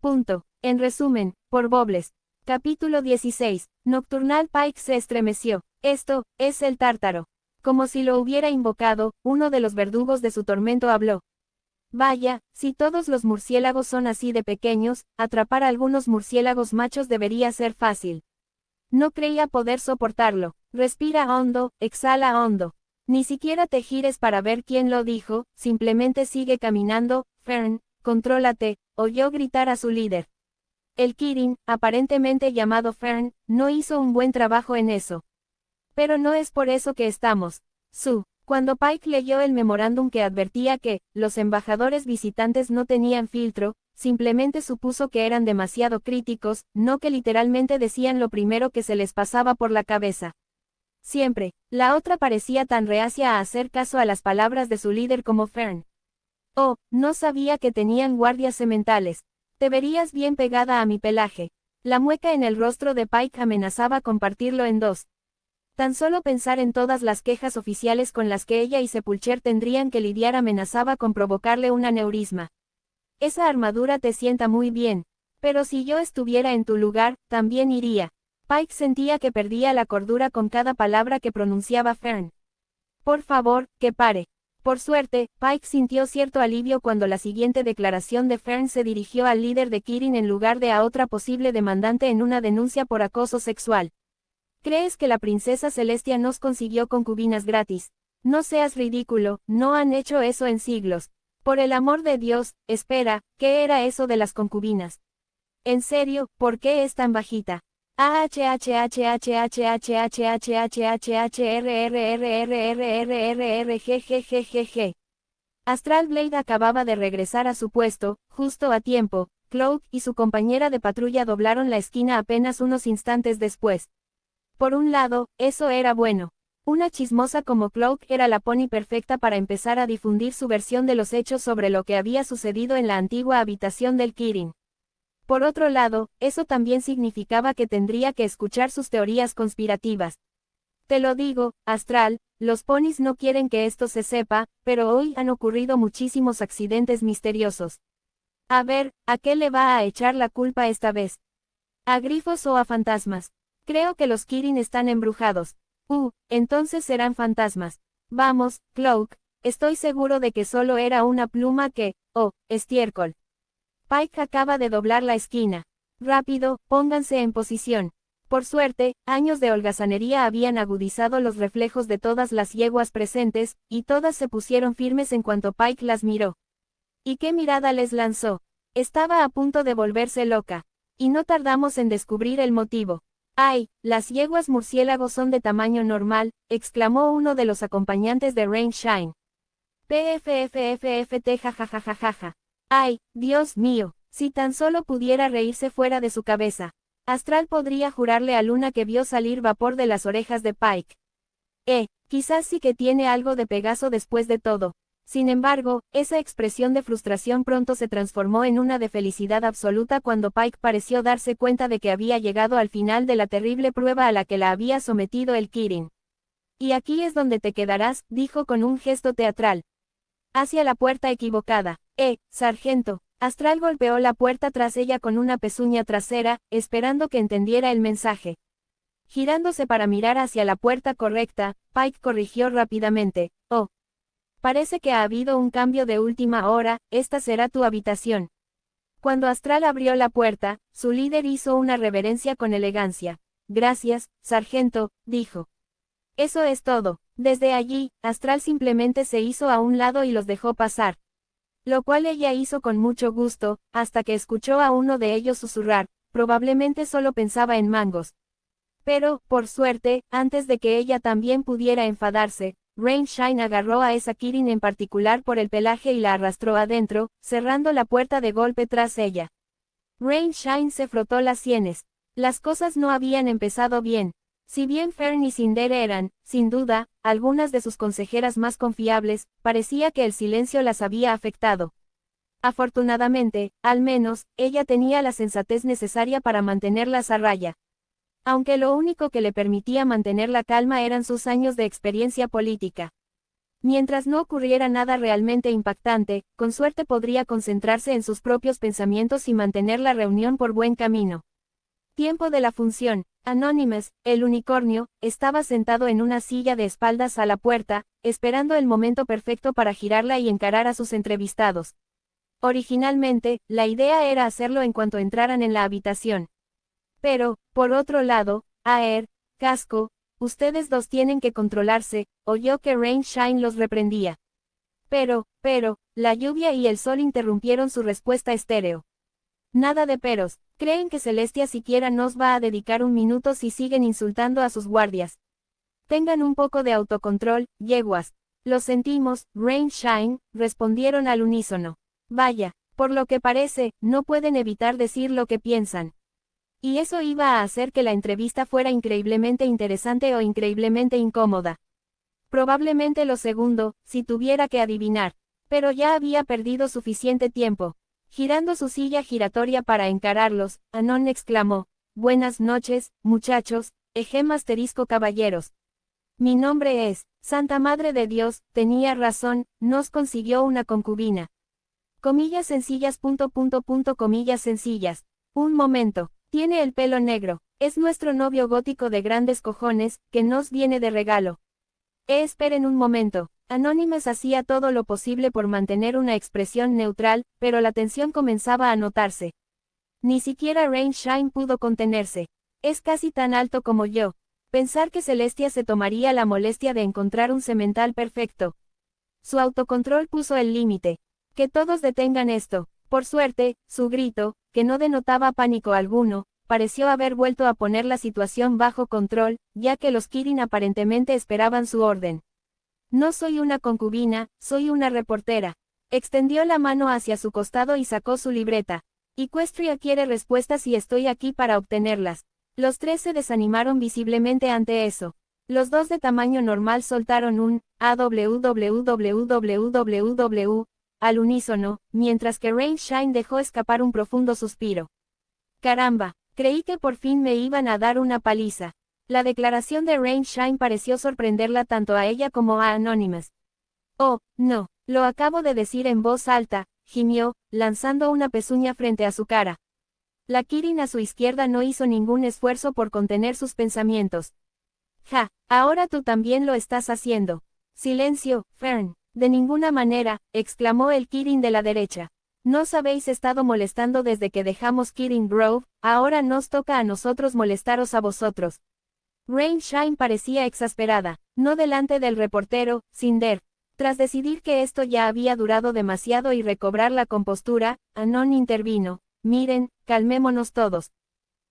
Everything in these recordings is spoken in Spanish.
Punto. En resumen, por Bobles. Capítulo 16. Nocturnal. Pike se estremeció. Esto, es el tártaro. Como si lo hubiera invocado, uno de los verdugos de su tormento habló. Vaya, si todos los murciélagos son así de pequeños, atrapar a algunos murciélagos machos debería ser fácil. No creía poder soportarlo. Respira hondo, exhala hondo. Ni siquiera te gires para ver quién lo dijo, simplemente sigue caminando. Fern, contrólate, oyó gritar a su líder. El Kirin, aparentemente llamado Fern, no hizo un buen trabajo en eso. Pero no es por eso que estamos. Cuando Pike leyó el memorándum que advertía que los embajadores visitantes no tenían filtro, simplemente supuso que eran demasiado críticos, no que literalmente decían lo primero que se les pasaba por la cabeza. Siempre, la otra parecía tan reacia a hacer caso a las palabras de su líder como Fern. Oh, no sabía que tenían guardias sementales. Te verías bien pegada a mi pelaje. La mueca en el rostro de Pike amenazaba con partirlo en dos. Tan solo pensar en todas las quejas oficiales con las que ella y Sepulcher tendrían que lidiar amenazaba con provocarle un aneurisma. Esa armadura te sienta muy bien. Pero si yo estuviera en tu lugar, también iría. Pike sentía que perdía la cordura con cada palabra que pronunciaba Fern. Por favor, que pare. Por suerte, Pike sintió cierto alivio cuando la siguiente declaración de Fern se dirigió al líder de Kirin en lugar de a otra posible demandante en una denuncia por acoso sexual. ¿Crees que la princesa Celestia nos consiguió concubinas gratis? No seas ridículo, no han hecho eso en siglos. Por el amor de Dios, espera, ¿qué era eso de las concubinas? En serio, ¿por qué es tan bajita? Astral Blade acababa de regresar a su puesto, justo a tiempo. Cloak y su compañera de patrulla doblaron la esquina apenas unos instantes después. Por un lado, eso era bueno. Una chismosa como Cloak era la pony perfecta para empezar a difundir su versión de los hechos sobre lo que había sucedido en la antigua habitación del Kirin. Por otro lado, eso también significaba que tendría que escuchar sus teorías conspirativas. Te lo digo, Astral, los ponis no quieren que esto se sepa, pero hoy han ocurrido muchísimos accidentes misteriosos. A ver, ¿a qué le va a echar la culpa esta vez? ¿A grifos o a fantasmas? Creo que los Kirin están embrujados. Entonces serán fantasmas. Vamos, Cloak, estoy seguro de que solo era una pluma que, estiércol. Pike acaba de doblar la esquina. Rápido, pónganse en posición. Por suerte, años de holgazanería habían agudizado los reflejos de todas las yeguas presentes, y todas se pusieron firmes en cuanto Pike las miró. ¿Y qué mirada les lanzó? Estaba a punto de volverse loca. Y no tardamos en descubrir el motivo. ¡Ay! Las yeguas murciélagos son de tamaño normal, exclamó uno de los acompañantes de Rain Shine. PFFFFT jajajajaja. ¡Ay, Dios mío! Si tan solo pudiera reírse fuera de su cabeza. Astral podría jurarle a Luna que vio salir vapor de las orejas de Pike. Quizás sí que tiene algo de Pegaso después de todo. Sin embargo, esa expresión de frustración pronto se transformó en una de felicidad absoluta cuando Pike pareció darse cuenta de que había llegado al final de la terrible prueba a la que la había sometido el Kirin. Y aquí es donde te quedarás, dijo con un gesto teatral. Hacia la puerta equivocada. Sargento. Astral golpeó la puerta tras ella con una pezuña trasera, esperando que entendiera el mensaje. Girándose para mirar hacia la puerta correcta, Pike corrigió rápidamente. Parece que ha habido un cambio de última hora, esta será tu habitación. Cuando Astral abrió la puerta, su líder hizo una reverencia con elegancia. Gracias, sargento, dijo. Eso es todo. Desde allí, Astral simplemente se hizo a un lado y los dejó pasar. Lo cual ella hizo con mucho gusto, hasta que escuchó a uno de ellos susurrar, probablemente solo pensaba en mangos. Pero, por suerte, antes de que ella también pudiera enfadarse, Rain Shine agarró a esa Kirin en particular por el pelaje y la arrastró adentro, cerrando la puerta de golpe tras ella. Rain Shine se frotó las sienes. Las cosas no habían empezado bien. Si bien Fern y Cinder eran, sin duda, algunas de sus consejeras más confiables, parecía que el silencio las había afectado. Afortunadamente, al menos, ella tenía la sensatez necesaria para mantenerlas a raya. Aunque lo único que le permitía mantener la calma eran sus años de experiencia política. Mientras no ocurriera nada realmente impactante, con suerte podría concentrarse en sus propios pensamientos y mantener la reunión por buen camino. Tiempo de la función. Anonymous, el unicornio, estaba sentado en una silla de espaldas a la puerta, esperando el momento perfecto para girarla y encarar a sus entrevistados. Originalmente, la idea era hacerlo en cuanto entraran en la habitación. Pero, por otro lado, Aer, Casco, ustedes dos tienen que controlarse, oyó que Rain Shine los reprendía. Pero, la lluvia y el sol interrumpieron su respuesta estéreo. Nada de peros, creen que Celestia siquiera nos va a dedicar un minuto si siguen insultando a sus guardias. Tengan un poco de autocontrol, yeguas. Lo sentimos, Rain Shine, respondieron al unísono. Vaya, por lo que parece, no pueden evitar decir lo que piensan. Y eso iba a hacer que la entrevista fuera increíblemente interesante o increíblemente incómoda. Probablemente lo segundo, si tuviera que adivinar. Pero ya había perdido suficiente tiempo. Girando su silla giratoria para encararlos, Anon exclamó, «Buenas noches, muchachos, ejem asterisco caballeros. Mi nombre es, Santa Madre de Dios, tenía razón, nos consiguió una concubina. Comillas sencillas. Comillas sencillas. Un momento, tiene el pelo negro, es nuestro novio gótico de grandes cojones, que nos viene de regalo. Esperen un momento. Anonymous hacía todo lo posible por mantener una expresión neutral, pero la tensión comenzaba a notarse. Ni siquiera Rain Shine pudo contenerse. Es casi tan alto como yo. Pensar que Celestia se tomaría la molestia de encontrar un semental perfecto. Su autocontrol puso el límite. Que todos detengan esto. Por suerte, su grito, que no denotaba pánico alguno, pareció haber vuelto a poner la situación bajo control, ya que los Kirin aparentemente esperaban su orden. No soy una concubina, soy una reportera. Extendió la mano hacia su costado y sacó su libreta. Equestria quiere respuestas y estoy aquí para obtenerlas. Los tres se desanimaron visiblemente ante eso. Los dos de tamaño normal soltaron un "awwwww" al unísono, mientras que Rain Shine dejó escapar un profundo suspiro. Caramba, creí que por fin me iban a dar una paliza. La declaración de Rain Shine pareció sorprenderla tanto a ella como a Anonymous. Oh, no, lo acabo de decir en voz alta, gimió, lanzando una pezuña frente a su cara. La Kirin a su izquierda no hizo ningún esfuerzo por contener sus pensamientos. Ja, ahora tú también lo estás haciendo. Silencio, Fern. De ninguna manera, exclamó el Kirin de la derecha. Nos habéis estado molestando desde que dejamos Kirin Grove, ahora nos toca a nosotros molestaros a vosotros. Rain Shine parecía exasperada, no delante del reportero, Cinder. Tras decidir que esto ya había durado demasiado y recobrar la compostura, Anon intervino. Miren, calmémonos todos.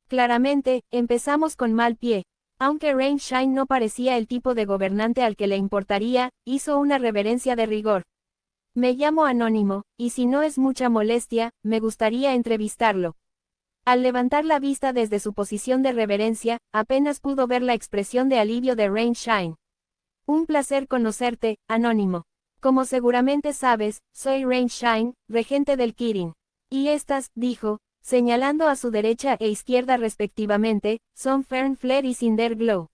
Claramente, empezamos con mal pie. Aunque Rain Shine no parecía el tipo de gobernante al que le importaría, hizo una reverencia de rigor. Me llamo Anónimo, y si no es mucha molestia, me gustaría entrevistarlo. Al levantar la vista desde su posición de reverencia, apenas pudo ver la expresión de alivio de Rain Shine. Un placer conocerte, Anónimo. Como seguramente sabes, soy Rain Shine, regente del Kirin. Y estas, dijo, señalando a su derecha e izquierda respectivamente, son Fern Flare y Cinder Glow.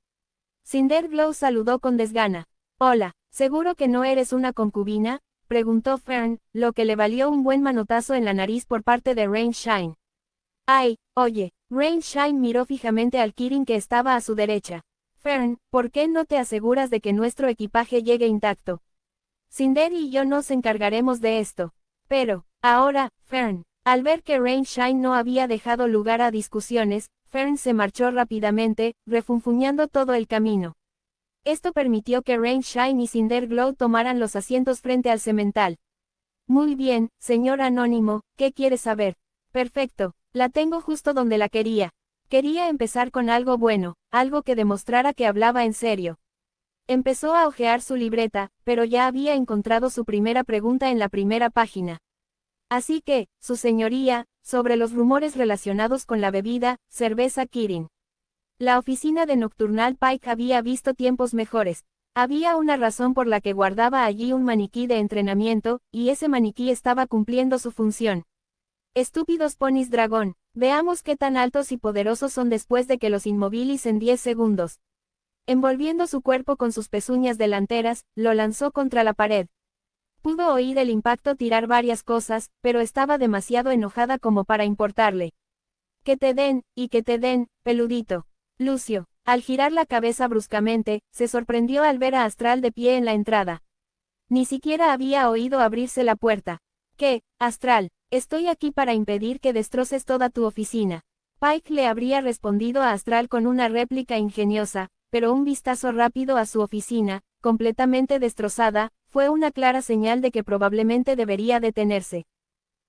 Cinder Glow saludó con desgana. Hola, ¿seguro que no eres una concubina? Preguntó Fern, lo que le valió un buen manotazo en la nariz por parte de Rain Shine. Ay, oye, Rain Shine miró fijamente al Kirin que estaba a su derecha. Fern, ¿por qué no te aseguras de que nuestro equipaje llegue intacto? Cinder y yo nos encargaremos de esto. Pero, ahora, Fern. Al ver que Rain Shine no había dejado lugar a discusiones, Fern se marchó rápidamente, refunfuñando todo el camino. Esto permitió que Rain Shine y Cinder Glow tomaran los asientos frente al semental. Muy bien, señor Anónimo, ¿qué quiere saber? Perfecto, la tengo justo donde la quería. Quería empezar con algo bueno, algo que demostrara que hablaba en serio. Empezó a hojear su libreta, pero ya había encontrado su primera pregunta en la primera página. Así que, su señoría, sobre los rumores relacionados con la bebida, cerveza Kirin. La oficina de Nocturnal Pike había visto tiempos mejores. Había una razón por la que guardaba allí un maniquí de entrenamiento, y ese maniquí estaba cumpliendo su función. Estúpidos ponis dragón, veamos qué tan altos y poderosos son después de que los inmovilicen 10 segundos. Envolviendo su cuerpo con sus pezuñas delanteras, lo lanzó contra la pared. Pudo oír el impacto tirar varias cosas, pero estaba demasiado enojada como para importarle. Que te den, y que te den, peludito. Lucio, al girar la cabeza bruscamente, se sorprendió al ver a Astral de pie en la entrada. Ni siquiera había oído abrirse la puerta. ¿Qué, Astral? Estoy aquí para impedir que destroces toda tu oficina. Pike le habría respondido a Astral con una réplica ingeniosa, pero un vistazo rápido a su oficina, completamente destrozada, fue una clara señal de que probablemente debería detenerse.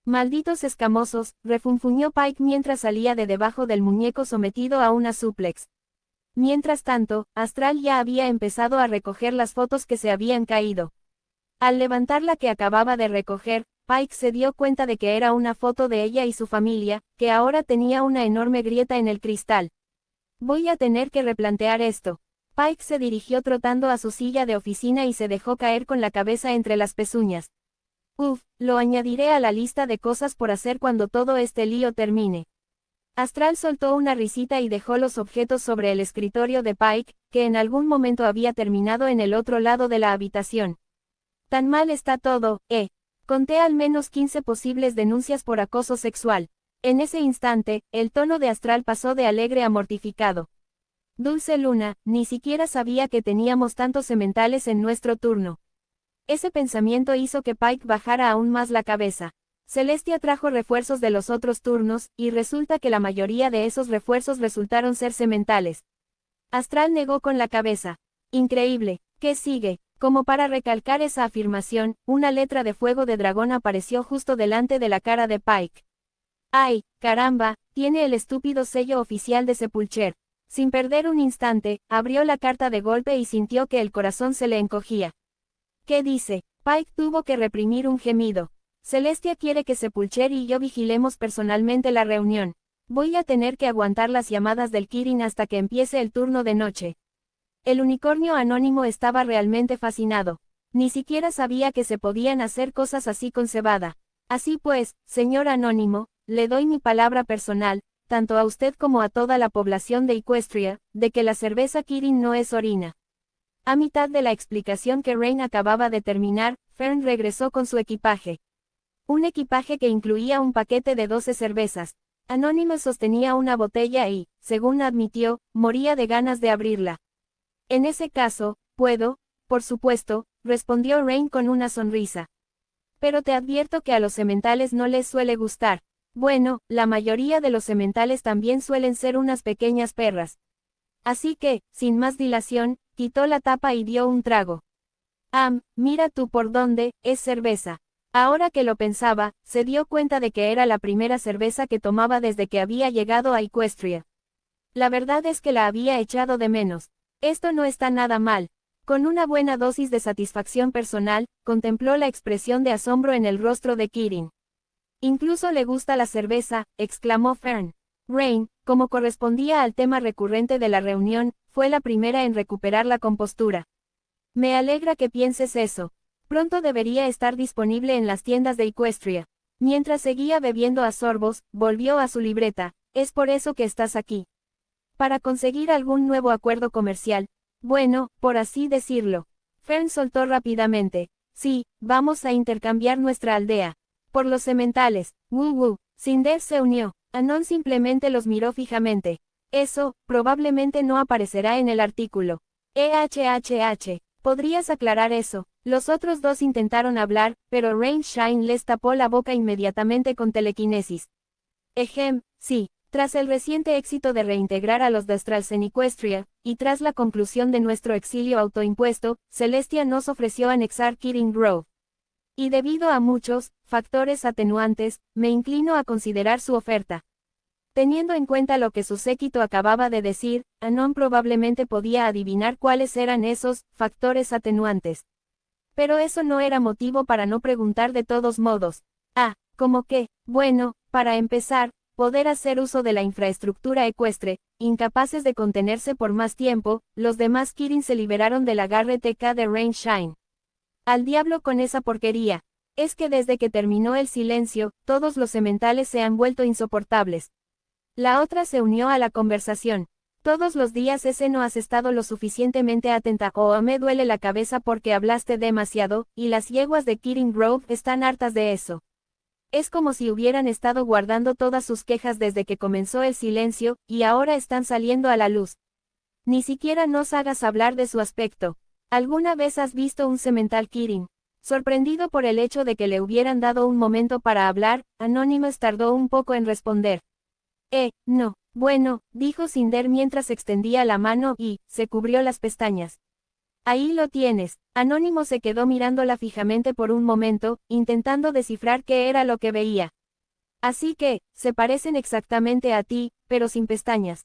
Malditos escamosos, refunfuñó Pike mientras salía de debajo del muñeco sometido a una suplex. Mientras tanto, Astral ya había empezado a recoger las fotos que se habían caído. Al levantar la que acababa de recoger, Pike se dio cuenta de que era una foto de ella y su familia, que ahora tenía una enorme grieta en el cristal. Voy a tener que replantear esto. Pike se dirigió trotando a su silla de oficina y se dejó caer con la cabeza entre las pezuñas. Lo añadiré a la lista de cosas por hacer cuando todo este lío termine. Astral soltó una risita y dejó los objetos sobre el escritorio de Pike, que en algún momento había terminado en el otro lado de la habitación. Tan mal está todo, Conté al menos 15 posibles denuncias por acoso sexual. En ese instante, el tono de Astral pasó de alegre a mortificado. Dulce Luna, ni siquiera sabía que teníamos tantos sementales en nuestro turno. Ese pensamiento hizo que Pike bajara aún más la cabeza. Celestia trajo refuerzos de los otros turnos, y resulta que la mayoría de esos refuerzos resultaron ser sementales. Astral negó con la cabeza. Increíble. ¿Qué sigue? Como para recalcar esa afirmación, una letra de fuego de dragón apareció justo delante de la cara de Pike. ¡Ay, caramba! Tiene el estúpido sello oficial de Sepulcher. Sin perder un instante, abrió la carta de golpe y sintió que el corazón se le encogía. ¿Qué dice? Pike tuvo que reprimir un gemido. Celestia quiere que Sepulcher y yo vigilemos personalmente la reunión. Voy a tener que aguantar las llamadas del Kirin hasta que empiece el turno de noche. El unicornio anónimo estaba realmente fascinado. Ni siquiera sabía que se podían hacer cosas así con cebada. Así pues, señor anónimo, le doy mi palabra personal, tanto a usted como a toda la población de Equestria, de que la cerveza Kirin no es orina. A mitad de la explicación que Rain acababa de terminar, Fern regresó con su equipaje. Un equipaje que incluía un paquete de 12 cervezas. Anónimo sostenía una botella y, según admitió, moría de ganas de abrirla. En ese caso, puedo, por supuesto, respondió Rain con una sonrisa. Pero te advierto que a los sementales no les suele gustar. Bueno, la mayoría de los sementales también suelen ser unas pequeñas perras. Así que, sin más dilación, quitó la tapa y dio un trago. Mira tú por dónde, es cerveza. Ahora que lo pensaba, se dio cuenta de que era la primera cerveza que tomaba desde que había llegado a Equestria. La verdad es que la había echado de menos. Esto no está nada mal. Con una buena dosis de satisfacción personal, contempló la expresión de asombro en el rostro de Kirin. Incluso le gusta la cerveza, exclamó Fern. Rain, como correspondía al tema recurrente de la reunión, fue la primera en recuperar la compostura. Me alegra que pienses eso. Pronto debería estar disponible en las tiendas de Equestria. Mientras seguía bebiendo a sorbos, volvió a su libreta. Es por eso que estás aquí. Para conseguir algún nuevo acuerdo comercial. Bueno, por así decirlo. Fern soltó rápidamente. Sí, vamos a intercambiar nuestra aldea. Por los sementales. Cinder se unió. Anon simplemente los miró fijamente. Eso, probablemente no aparecerá en el artículo. ¿Podrías aclarar eso? Los otros dos intentaron hablar, pero Rain Shine les tapó la boca inmediatamente con telequinesis. Sí. Tras el reciente éxito de reintegrar a los Destrals en Equestria, y tras la conclusión de nuestro exilio autoimpuesto, Celestia nos ofreció anexar Kirin Grove. Y debido a muchos factores atenuantes, me inclino a considerar su oferta. Teniendo en cuenta lo que su séquito acababa de decir, Anon probablemente podía adivinar cuáles eran esos factores atenuantes. Pero eso no era motivo para no preguntar de todos modos. ¿Cómo qué? Bueno, para empezar, poder hacer uso de la infraestructura ecuestre, incapaces de contenerse por más tiempo, los demás Kirin se liberaron del agarre TK de Rain Shine. Al diablo con esa porquería. Es que desde que terminó el silencio, todos los sementales se han vuelto insoportables. La otra se unió a la conversación. Todos los días ese no has estado lo suficientemente atenta o me duele la cabeza porque hablaste demasiado, y las yeguas de Kirin Grove están hartas de eso. Es como si hubieran estado guardando todas sus quejas desde que comenzó el silencio, y ahora están saliendo a la luz. Ni siquiera nos hagas hablar de su aspecto. ¿Alguna vez has visto un semental Kirin? Sorprendido por el hecho de que le hubieran dado un momento para hablar, Anonymous tardó un poco en responder. No. Bueno, dijo Cinder mientras extendía la mano y, se cubrió las pestañas. Ahí lo tienes. Anónimo se quedó mirándola fijamente por un momento, intentando descifrar qué era lo que veía. Así que, se parecen exactamente a ti, pero sin pestañas.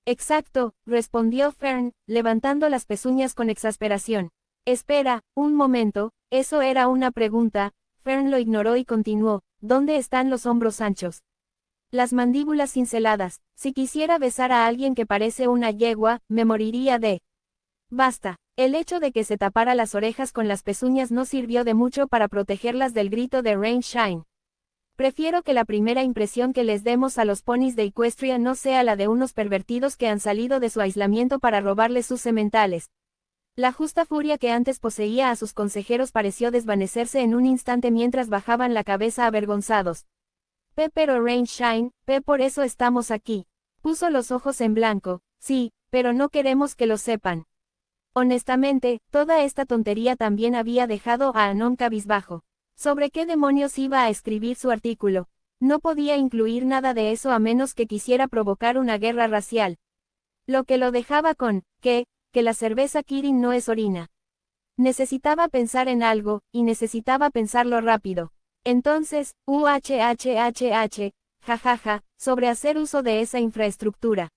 Exacto, respondió Fern, levantando las pezuñas con exasperación. Espera, un momento, eso era una pregunta. Fern lo ignoró y continuó. ¿Dónde están los hombros anchos? Las mandíbulas cinceladas. Si quisiera besar a alguien que parece una yegua, me moriría de... Basta. El hecho de que se tapara las orejas con las pezuñas no sirvió de mucho para protegerlas del grito de Rain Shine. Prefiero que la primera impresión que les demos a los ponis de Equestria no sea la de unos pervertidos que han salido de su aislamiento para robarles sus sementales. La justa furia que antes poseía a sus consejeros pareció desvanecerse en un instante mientras bajaban la cabeza avergonzados. Pero Rain Shine, por eso estamos aquí. Puso los ojos en blanco. Sí, pero no queremos que lo sepan. Honestamente, toda esta tontería también había dejado a Anon cabizbajo. ¿Sobre qué demonios iba a escribir su artículo? No podía incluir nada de eso a menos que quisiera provocar una guerra racial. Lo que lo dejaba con, que la cerveza Kirin no es orina. Necesitaba pensar en algo, y necesitaba pensarlo rápido. Entonces, jajaja, sobre hacer uso de esa infraestructura.